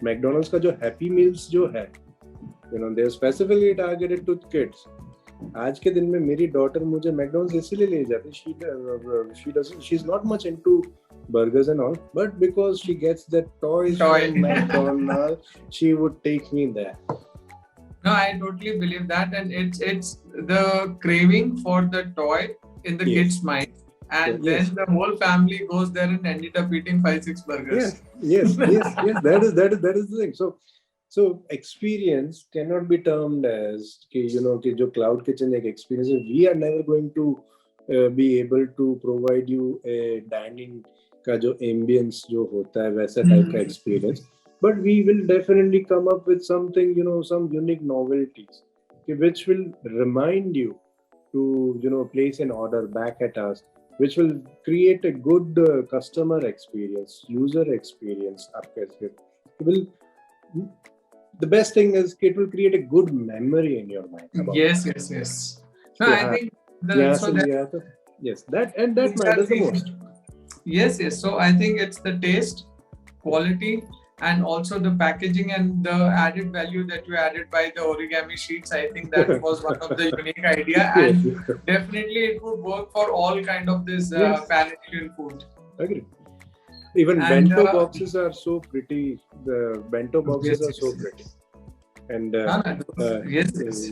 McDonald's का जो Happy Meals जो है, you know, they are specifically targeted to kids. आज के दिन में मेरी डॉटर मुझे मैकडॉनल्ड्स इसीलिए ले जाती है. She's not much into burgers and all, but because she gets the toys from McDonald's, she would take me there. No, I totally believe that, and it's the craving for the toy in the kids' mind. And then the whole family goes there and ended up eating 5-6 burgers. Yes. That is the thing. So experience cannot be termed as कि you know कि जो cloud kitchen एक experience है. We are never going to be able to provide you a dining का जो ambience जो होता है वैसा type का experience. But we will definitely come up with something, you know, some unique novelties which will remind you to, you know, place an order back at us, which will create a good customer experience, user experience. The best thing is it will create a good memory in your mind. Yes. No, I think that matters the most. Yes. So I think it's the taste, quality, and also the packaging and the added value that you added by the origami sheets. I think that was one of the unique idea, and definitely it would work for all kind of this Pan Asian food. Agree. Even bento boxes are so pretty. The bento boxes are so pretty. And yes.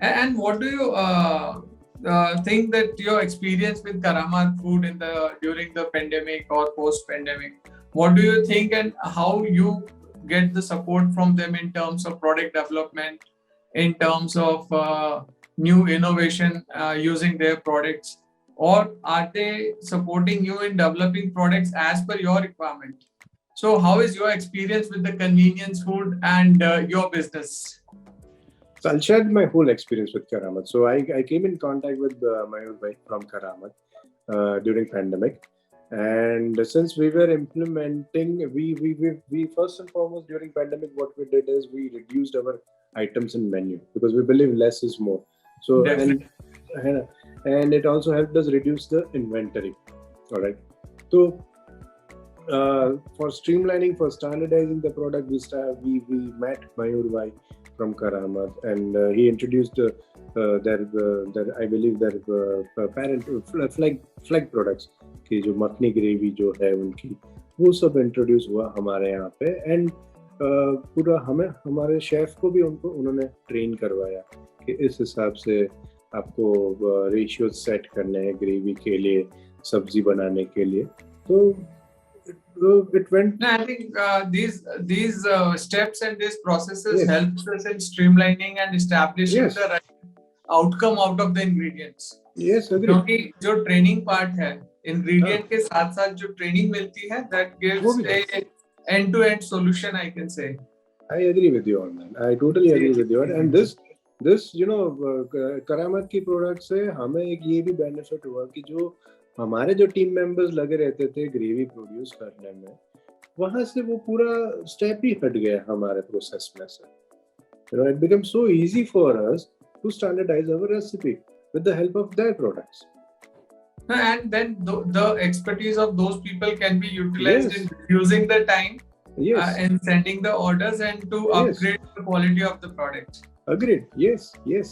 And what do you think that your experience with Karamat food during the pandemic or post-pandemic? What do you think, and how you get the support from them in terms of product development, in terms of new innovation using their products, or are they supporting you in developing products as per your requirement? So how is your experience with the convenience food and your business? So I'll share my whole experience with Karamat. So I came in contact with Mayur Bhai from Karamat during pandemic, and since we were implementing, we first and foremost during pandemic, what we did is we reduced our items in menu because we believe less is more. So Definitely. and it also helped us reduce the inventory. All right. So for streamlining, for standardizing the product, we met Mayur Bhai from Karamat, and he introduced their I believe their parent flag products कि जो makhani gravy जो है उनकी वो सब introduce हुआ हमारे यहाँ पे, एंड पूरा हमारे शेफ को भी उन्होंने ट्रेन करवाया कि इस हिसाब से आपको रेशियो सेट करने हैं ग्रेवी के लिए, सब्जी बनाने के लिए. तो it went. No, I think these steps and these processes Yes. helps us in streamlining and establishing Yes. the right outcome out of the ingredients. Yes, agree. क्योंकि जो ट्रेनिंग पार्ट है, ingredient के साथ साथ जो ट्रेनिंग मिलती है, that gives a end-to-end solution, I can say. I agree with you on that. I totally agree with you. And this you know करामत की प्रोडक्ट से हमें एक ये भी बेनिफिट हुआ कि जो हमारे जो टीम मेंबर्स लगे रहते थे ग्रेवी प्रोड्यूस करने में, वहां से वो पूरा स्टेप ही हट गया हमारे प्रोसेस में से. You know, it becomes so easy for us to standardize our recipe with the help of their products. And then the expertise of those people can be utilized Yes. in reducing the time Yes. and sending the orders and to Yes. upgrade the quality of the product. Agreed. Yes. Yes.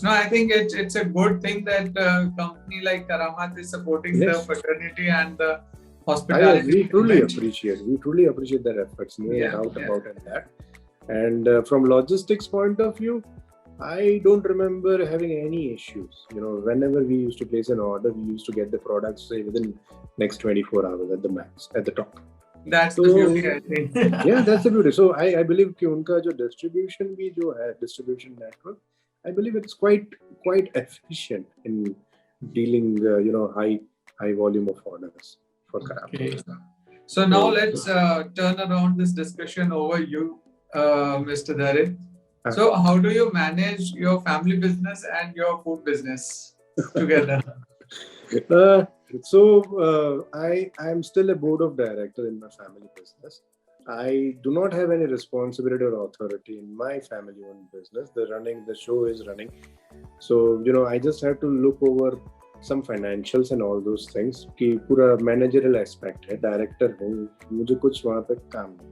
No, I think it's a good thing that company like Karamat is supporting the Yes. fraternity and the hospitality. We truly appreciate their efforts. No doubt about that. And from logistics point of view, I don't remember having any issues. You know, whenever we used to place an order, we used to get the products say within next 24 hours at the max, at the top. That's the beauty, I think. Yeah, that's the beauty. So I believe कि उनका जो distribution भी जो है, distribution network, I believe it's quite efficient in dealing high volume of orders for Karamat. Okay. So now let's turn around this discussion over you, Mr. Dharit. So how do you manage your family business and your food business together? I am still a board of director in my family business. I do not have any responsibility or authority in my family-owned business. The show is running. So, I just have to look over some financials and all those things. कि पूरा managerial aspect है, director हूँ, मुझे कुछ वहाँ पे काम नहीं.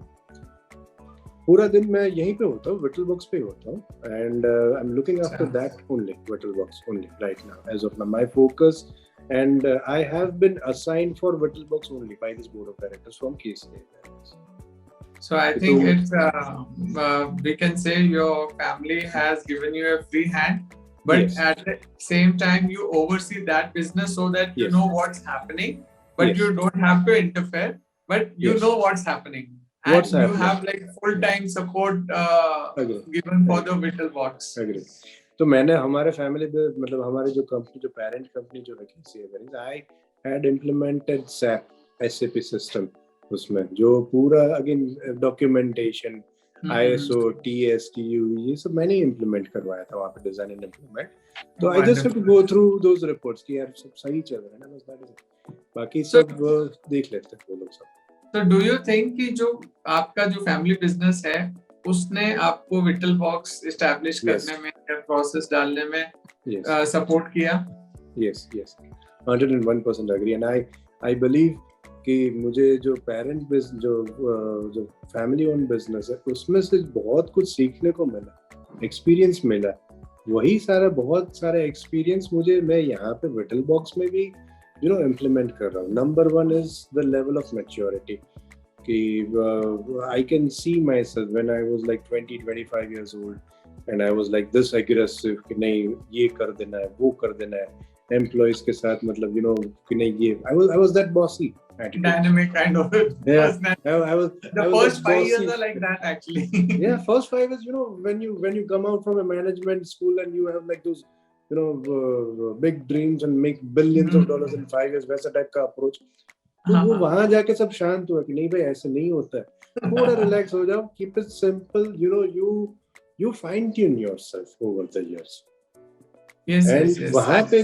पूरा दिन मैं यहीं पे होता हूँ, Whittlebox पे होता हूँ, and I'm looking after that only, Whittlebox only right now. As of now, my focus, and I have been assigned for Whittlebox only by this board of directors from KCA. So I think it's we can say your family has given you a free hand, but Yes. at the same time you oversee that business so that you Yes. know what's happening, but Yes. you don't have to interfere, but you Yes. know what's happening. And What's you happening. have like full-time support Agree. given for the Whittlebox. Agree. तो मैंने हमारे family पे मतलब हमारे जो company जो parent company जो रखी सी I had implemented SAP system उसमें जो पूरा अगेन डॉक्यूमेंटेशन ISO TSTU ये सब मैंने इम्प्लीमेंट करवाया था वहाँ पे डिजाइन एंड इम्प्लीमेंट. तो I just have to go through those reports कि यार सब सही चल रहा है ना, बस दैट इज. बाकी सब देख लेते हैं वो लोग सब. तो डू यू थिंक कि जो आपका जो फैमिली बिजनेस है उसने आपको Whittlebox एस्टैब्लिश करने में या प्रोसेस डालने में सपोर्ट किया? Yes, 101% agree. And I believe कि मुझे जो पेरेंट बिजनेस जो फैमिली ओन बिजनेस है उसमें से बहुत कुछ सीखने को मिला, एक्सपीरियंस मिला. वही बहुत सारा एक्सपीरियंस मैं यहाँ पे Whittlebox में भी इम्प्लीमेंट कर रहा हूँ. Number 1 is the level of maturity कि I can see myself when I was like 20-25 years old and I was like this aggressive कि नहीं ये कर देना है वो कर देना है एम्प्लॉइज के साथ मतलब कि नहीं ये I was that bossy attitude. Dynamic kind of I was the first 5 years are like that actually. Yeah, first 5 years when you come out from a management school and you have like those big dreams and make billions of dollars in 5 years, वैसा type का approach. तो वो वहां जाके सब शांत हुआ कि नहीं भाई ऐसे नहीं होता है, थोड़ा रिलैक्स हो जाओ, keep it simple, you fine tune yourself over the years. Yes, And yes, yes. वहाँ पे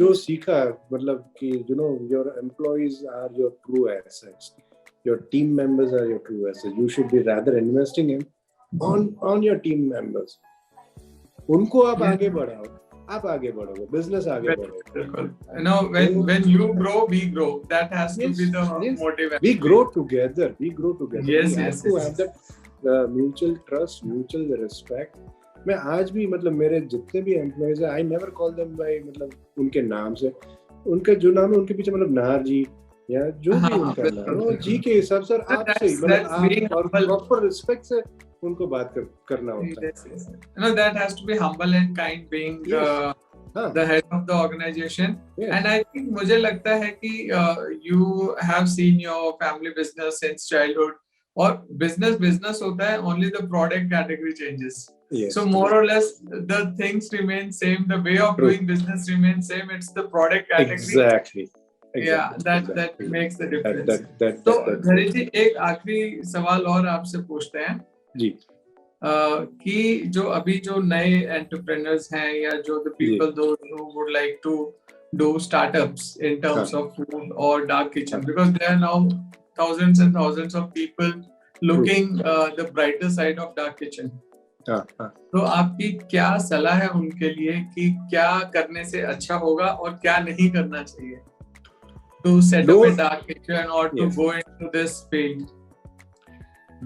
जो सीखा, मतलब कि your employees are your true assets, your team members are your true assets. You should be rather investing in on your team members. उनको आप आगे बढ़ाओ, आप आगे बढ़ोगे, business आगे बढ़ेगा. You know, when you grow, we grow. That has to be the motive. We grow together. Yes, we have to have that mutual trust, mutual respect. मैं आज भी मतलब मेरे जितने भी एम्प्लॉइज हैं, I never call them by मतलब उनके नाम से. उनका जो नाम है उनके पीछे मतलब नाहर जी या जो भी उनका नाम है, जी के हिसाब से आपसे मतलब आप और प्रॉपर रिस्पेक्ट से उनको बात करना होता है. You know, that has to be humble and kind, being the head of the organization. And I think मुझे लगता है कि you have seen your family business since childhood. और business होता है, only the product category changes. Yes. So more or less the things remain same, the way of doing business remains same. It's the product category. Exactly. Yeah, that makes the difference. तो धरी जी, एक आखिरी सवाल और आपसे पूछते हैं जी, कि जो अभी जो नए एंटरप्रेन्योर्स हैं या जो the people those who would like to do startups in terms of food or dark kitchen, because there are now thousands and thousands of people looking the brighter side of dark kitchen. तो आपकी क्या सलाह है उनके लिए कि क्या करने से अच्छा होगा और क्या नहीं करना चाहिए to set up a dark kitchen or to go into this field?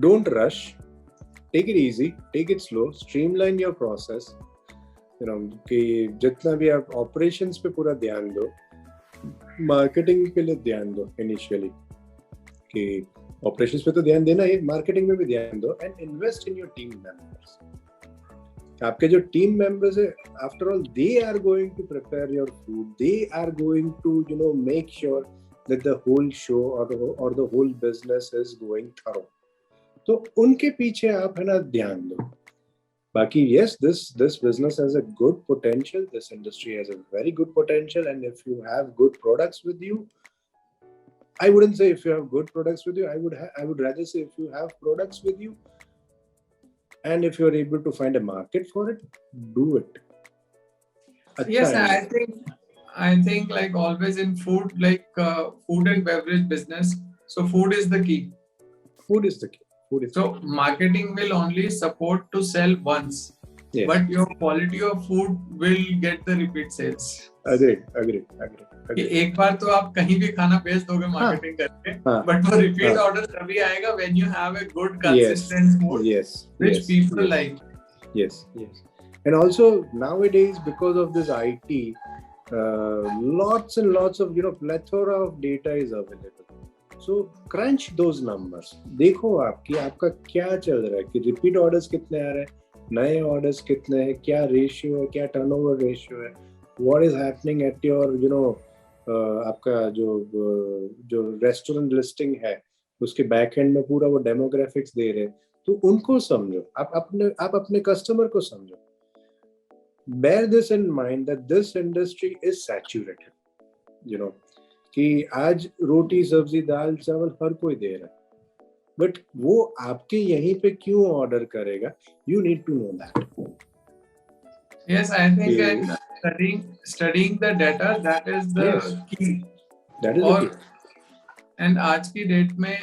Don't rush. Take it easy, take it slow, streamline your process. You know कि जितना भी आप operations पे पूरा ध्यान दो, marketing पे लिए ध्यान दो initially. कि operations पे तो ध्यान देना है, marketing में भी ध्यान दो, and invest in your team members. आपके जो टीम मेंबर्स है, after all they are going to prepare your food, they are going to make sure that the whole show और the whole business is going through. तो उनके पीछे आप है ना ध्यान दो. बाकी yes, this business has a good potential, this industry has a very good potential, and if you have good products with you, I wouldn't say if you have good products with you, I would rather say if you have products with you, and if you're able to find a market for it, do it. Yes, I think like always in food, like food and beverage business, so food is the key. Food is the key. So marketing will only support to sell once, but your quality of food will get the repeat sales. Agreed. एक बार तो आप कहीं भी खाना बेच दोगे marketing करके, but वो repeat order तभी आएगा when you have a good consistent food, which people like. Yes. And also nowadays, because of this IT, lots and lots of plethora of data is available. So crunch those numbers. देखो आपका क्या चल रहा है, कि repeat orders कितने आ रहे हैं, नए orders कितने हैं, क्या ratio है, क्या turnover ratio है, what is happening at your आपका जो रेस्टोरेंट लिस्टिंग है उसके बैक एंड में पूरा वो डेमोग्राफिक्स दे रहे हैं. तो उनको समझो, आप अपने कस्टमर को समझो. bear this in mind that this industry is saturated. कि आज रोटी सब्जी दाल चावल हर कोई दे रहा है, बट वो आपके यहीं पे क्यों ऑर्डर करेगा? You need to know that. Yes, I think studying the data, that is the key. That is the key. And आज की डेट में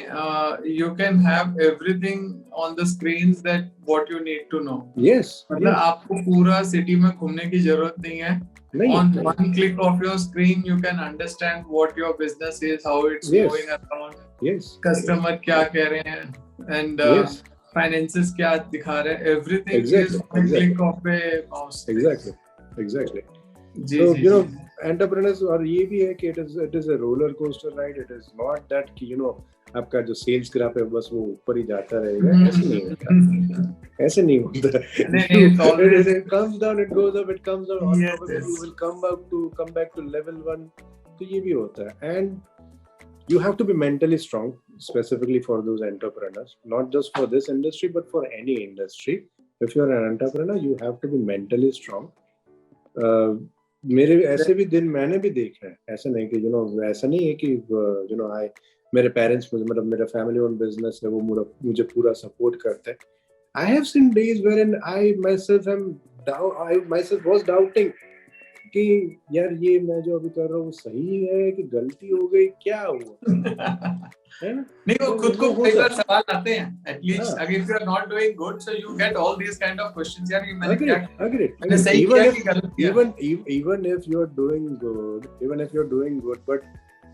you can have everything on the screens that what you need to know. Yes. मतलब आपको पूरा city में घूमने की जरूरत नहीं है. On one click of your screen, you can understand what your business is, how it's going around. Yes. Customer क्या कह रहे हैं, and finances क्या दिखा रहे हैं. Everything is one click of a mouse. Exactly. So entrepreneurs, और ये भी है कि it is a roller coaster ride. It is not that कि आपका जो सेल्स ग्राफ है बस वो ऊपर ही जाता रहेगा. ऐसे नहीं होता. It comes down, it goes up, it comes down. You will come back to level 1. तो ये भी होता है. And you have to be mentally strong, specifically for those entrepreneurs, not just for this industry but for any industry. If you're an entrepreneur, you have to be mentally strong. मेरे ऐसे भी दिन मैंने भी देखे हैं. ऐसा नहीं कि ऐसा नहीं है कि मेरे पेरेंट्स मुझे, मतलब मेरा फैमिली ओन बिजनेस है, वो मुझे पूरा सपोर्ट करते हैं. I have seen days wherein I myself was doubting कि यार ये मैं जो अभी कर रहा हूँ सही है कि गलती हो गई, क्या हुआ, है ना? नहीं, वो तो खुद को वो कई होता बार है। सवाल आते हैं एटलीस्ट, हाँ, अगर if you are not doing good so you get all these kind of questions, यार ये मैंने क्या किया, मैंने agreed. सही Even किया if कि गलत किया. even if you're doing good, but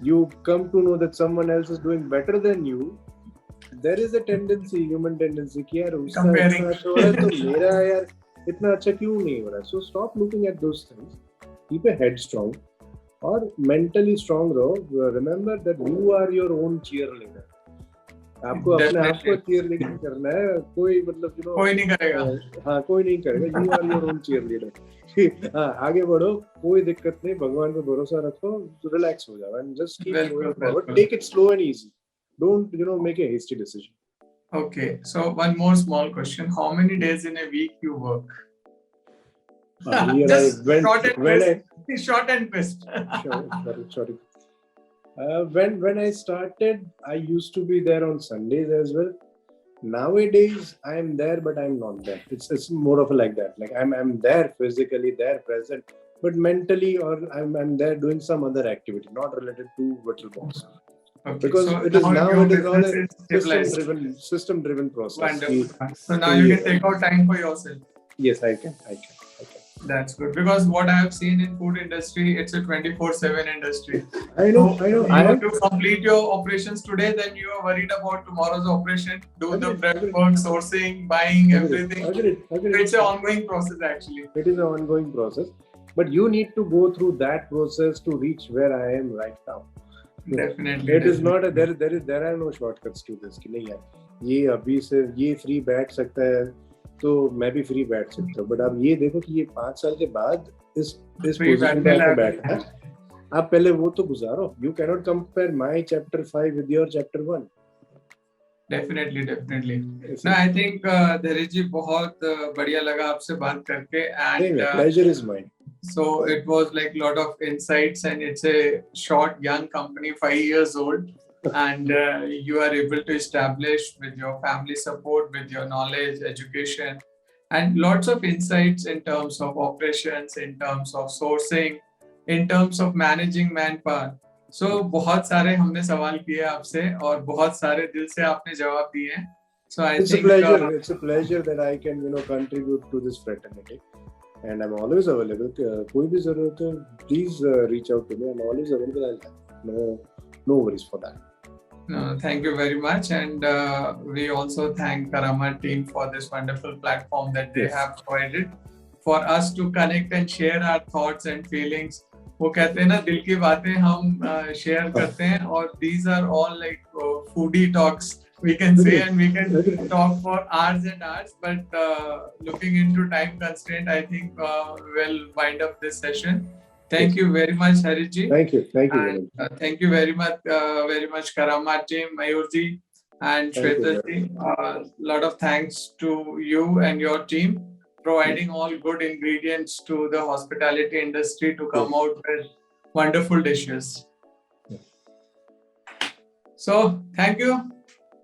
you come to know that someone else is doing better than you, there is a tendency, human tendency कि यार उसका Comparing. इतना अच्छा हो रहा है तो मेरा यार इतना अच्छा क्यों नहीं हो रहा है. So stop looking at those things. Keep a head strong और mentally strong रहो. Remember that you are your own cheerleader. आपको अपने आप को cheerleading करना है. कोई मतलब कोई नहीं करेगा. हाँ, कोई नहीं करेगा. You are your own cheerleader. हाँ, आगे बढ़ो, कोई दिक्कत नहीं, भगवान पे भरोसा रखो, रिलैक्स हो जाओ and just keep moving forward. Take it slow and easy. Don't make a hasty decision. Okay, so one more small question: how many days in a week you work? Just short and twist. Sorry. When I started, I used to be there on Sundays as well. Nowadays, I'm there, but I'm not there. It's more of a like that. Like I'm there physically, there present, but mentally, or I'm there doing some other activity, not related to Virtual Box. Okay, Because so it is your all business a is stabilized. system-driven process. Wonderful. So now you can take out time for yourself. Yes, I can. That's good, because what I have seen in food industry, it's a 24/7 industry. I know. You have to complete your operations today, then you are worried about tomorrow's operation, do the prep work, sourcing, buying, everything. Agreed. It's an ongoing process actually. It is an ongoing process, but you need to go through that process to reach where I am right now. Definitely. It is not there are no shortcuts to this. कि नहीं यार ये अभी से ये free बैठ सकता है तो मैं भी फ्री बैठ सकता हूँ, बट आप ये देखो कि ये 5 साल के बाद इस पोजीशन पे आके बैठा है, आप पहले वो तो गुजारो. You cannot compare my chapter 5 with your chapter 1. Definitely. No, I think धीरज जी बहुत बढ़िया लगा आपसे बात करके, and pleasure is mine. So it was like a lot of insights, and it's a short young company, 5 years old, and you are able to establish with your family support, with your knowledge, education, and lots of insights in terms of operations, in terms of sourcing, in terms of managing manpower. So बहुत सारे हमने सवाल किए आपसे और बहुत सारे दिल से आपने जवाब दिए हैं. So I think it's a pleasure that I can contribute to this fraternity, and I'm always available. कोई भी जरूरत हो, please reach out to me. I'm always available. No worries for that. No, thank you very much, and we also thank Karama team for this wonderful platform that they have provided for us to connect and share our thoughts and feelings. वो कहते हैं ना, दिल की बातें हम share करते हैं, और these are all like foodie talks, we can say, and we can talk for hours and hours, but looking into time constraint, I think we'll wind up this session. Thank you very much, Harit ji. Thank you. And, thank you very much, Karama team, Mayur ji, and Shweta ji. Lot of thanks to you and your team, providing all good ingredients to the hospitality industry to come out with wonderful dishes. So, thank you.